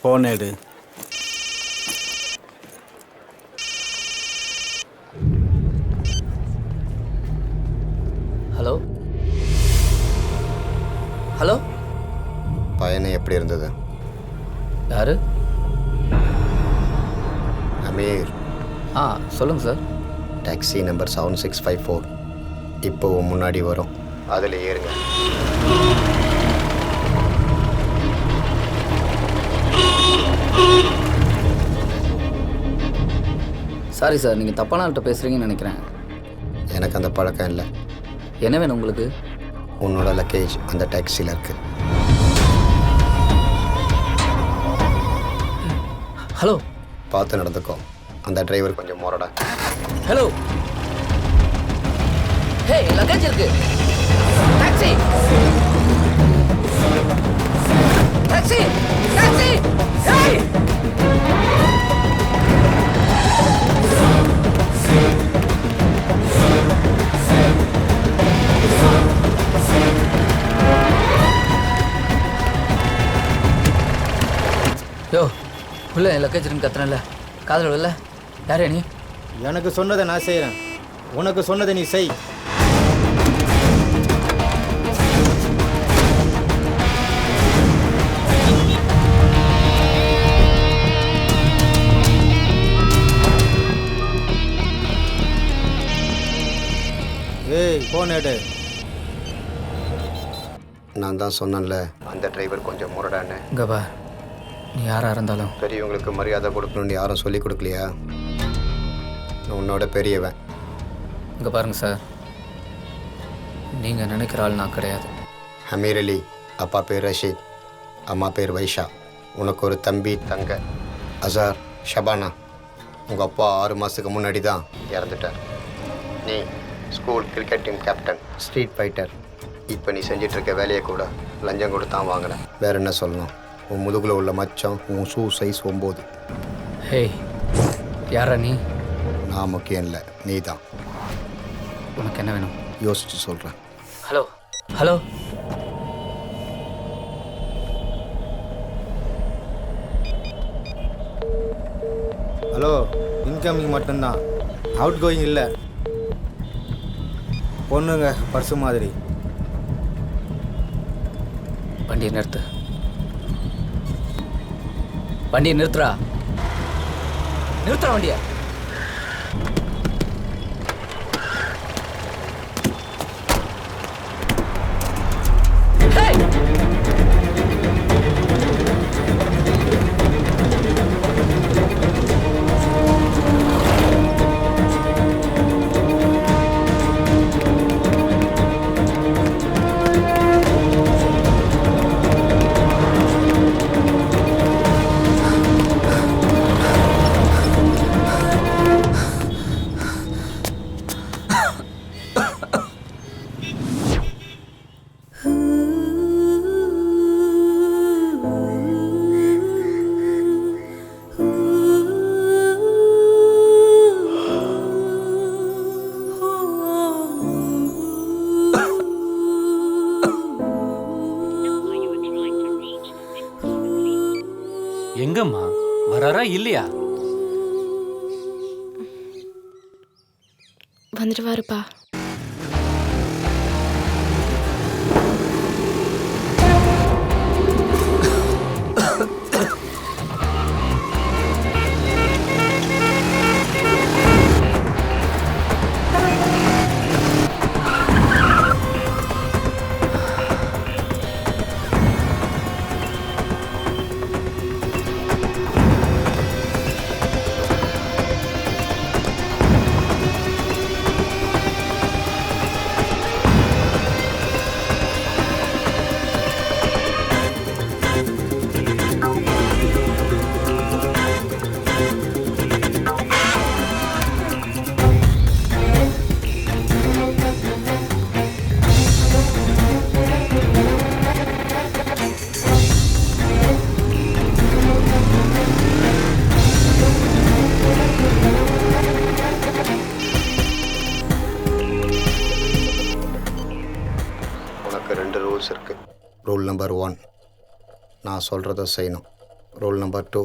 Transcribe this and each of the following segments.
Phone எடு. Hello hello. பயணம் எப்படி இருந்தது? யாரு? அமீர். சொல்லுங்கள் சார். டாக்ஸி நம்பர் 7654 இப்போ முன்னாடி வரும், அதில் ஏறுங்க. சாரி சார், நீங்கள் தப்பான ஆள்கிட்ட பேசுகிறீங்கன்னு நினைக்கிறேன். எனக்கு அந்த பழக்கம் இல்லை. என்ன வேணும் உங்களுக்கு? உன்னோட லக்கேஜ் அந்த டாக்ஸியில் இருக்கு. ஹலோ. பார்த்து நடந்துக்கோ, அந்த டிரைவர் கொஞ்சம் மோரடா. ஹலோ. ஹே, லக்கேஜ் இருக்கு. Taxi taxi taxi. ஹேய், யோ, உள்ள என் லக்கேஜ் இருக்கு கத்துறேன்ல, காதல் இல்லை. யாரே நீ? எனக்கு சொன்னதை நான் செய்கிறேன், உனக்கு சொன்னதை நீ செய். ஏய், போன் எடு. நான் தான் சொன்னேன்ல, அந்த டிரைவர் கொஞ்சம் முரடான்னு. இங்கே பா, நீ யாராக இருந்தாலும் பெரியவங்களுக்கு மரியாதை கொடுக்கணும்னு யாரும் சொல்லி கொடுக்கலையா? நான் உன்னோட பெரியவன். இங்கே பாருங்கள் சார், நீங்கள் நினைக்கிற ஆள் நான் கிடையாது. அமீர் அலி, அப்பா பேர் ரஷீத், அம்மா பேர் வைஷா. உனக்கு ஒரு தம்பி தங்க, அசார், ஷபானா. உங்கள் அப்பா 6 மாதத்துக்கு முன்னாடி தான் இறந்துட்டார். நீ school cricket team captain, street fighter. இப்போ நீ செஞ்சிட்ருக்க வேலையை கூட லஞ்சம் கொடுத்தான் வாங்கினேன். வேறு என்ன சொல்லணும்? உன் முதுகில் உள்ள மச்சம், உன் ஷூ சைஸ் 9. ஹேய், யாரா நீ? நான் முக்கியம் இல்லை, நீ தான். உனக்கு என்ன வேணும்? யோசிச்சு சொல்கிறேன். Hello hello. ஹலோ, இன்கமிங் மட்டும்தான், அவுட் கோயிங் இல்லை. பொண்ணுங்க பர்ஸு மாதிரி. வண்டியை நிறுத்து. வண்டியை நிறுத்துறா. நிறுத்துறா வண்டியை. எங்கம்மா வராரா இல்லையா? வந்துடுவாருப்பா. ரூல்ஸ் இருக்குது. ரூல் நம்பர் 1, நான் சொல்கிறத செய்யணும். ரூல் நம்பர் 2,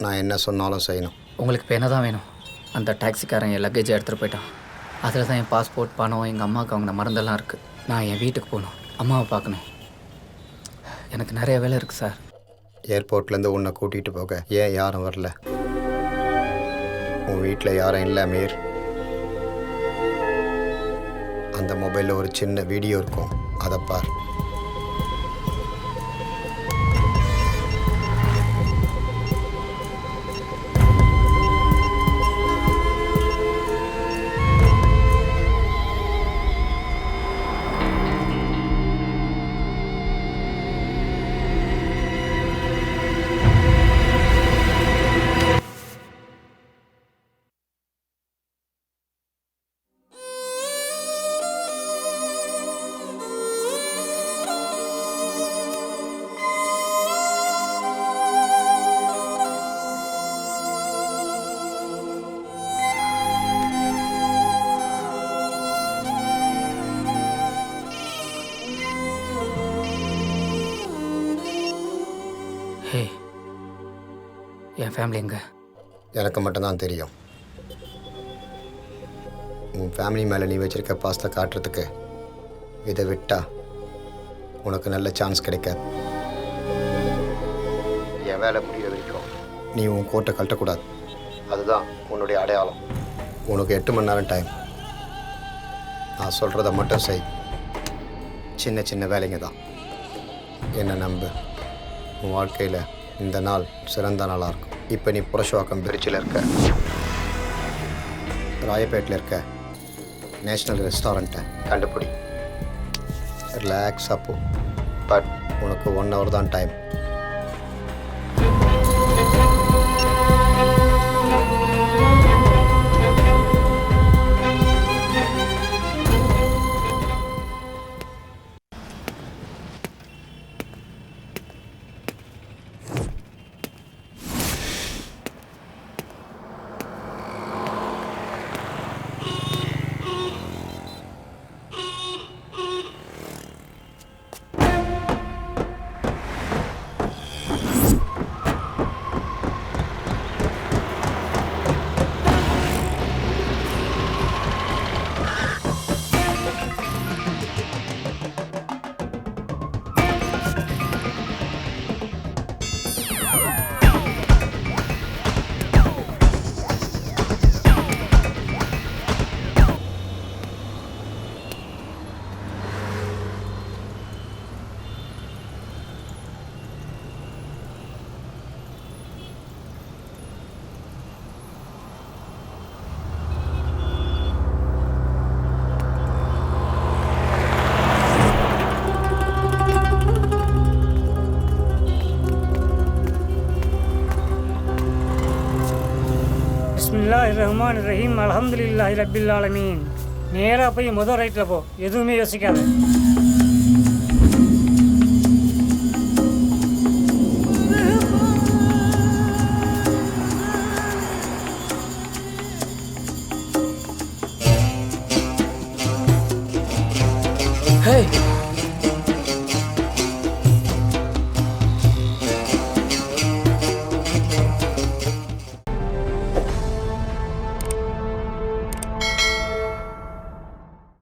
நான் என்ன சொன்னாலும் செய்யணும். உங்களுக்கு இப்போ என்ன தான் வேணும்? அந்த டாக்ஸிக்காரன் என் லக்கேஜை எடுத்துகிட்டு போயிட்டான். அதில் தான் என் பாஸ்போர்ட், பணம், எங்கள் அம்மாவுக்கு அவங்க மருந்தெல்லாம் இருக்குது. நான் என் வீட்டுக்கு போகணும், அம்மாவை பார்க்கணும். எனக்கு நிறைய வேலை இருக்குது சார். ஏர்போர்ட்லேருந்து உன்னை கூட்டிகிட்டு போக ஏன் யாரும் வரல? உன் வீட்டில் யாரும் இல்லை மீர். அந்த மொபைலில் ஒரு சின்ன வீடியோ இருக்கும், அதை பார். ஹே, என் ஃபேமிலி எங்கே? எனக்கு மட்டும்தான் தெரியும். உன் ஃபேமிலி மேலே நீ வச்சிருக்க பாசத்தை காட்டுறதுக்கு இதை விட்டா உனக்கு நல்ல சான்ஸ் கிடைக்காது. என் வேலை முடிய வரைக்கும் நீ உன் கோட்டை கழட்டக்கூடாது. அதுதான் உன்னுடைய அடையாளம். உனக்கு 8 மணி நேரம் டைம். நான் சொல்கிறத மட்டும் செய். சின்ன சின்ன வேலைங்க தான். என்னை நம்பு. உன் வாழ்க்கையில் இந்த நாள் சிறந்த நாளாக இருக்கும். இப்போ நீ புரஷவாக்கம் பிரிட்ஜில் இருக்க, ராயப்பேட்டில் இருக்க நேஷ்னல் ரெஸ்டாரண்ட்டை கண்டுபிடி. ரிலாக்ஸாக போ. பட் உனக்கு 1 hour தான் டைம். பிஸ்மில்லாஹிர் ரஹீம் அல்ஹம்துலில்லாஹி ரப்பில் ஆலமீன். நேராக போய் முதல் ரைட்டில் போ, எதுவுமே யோசிக்காத.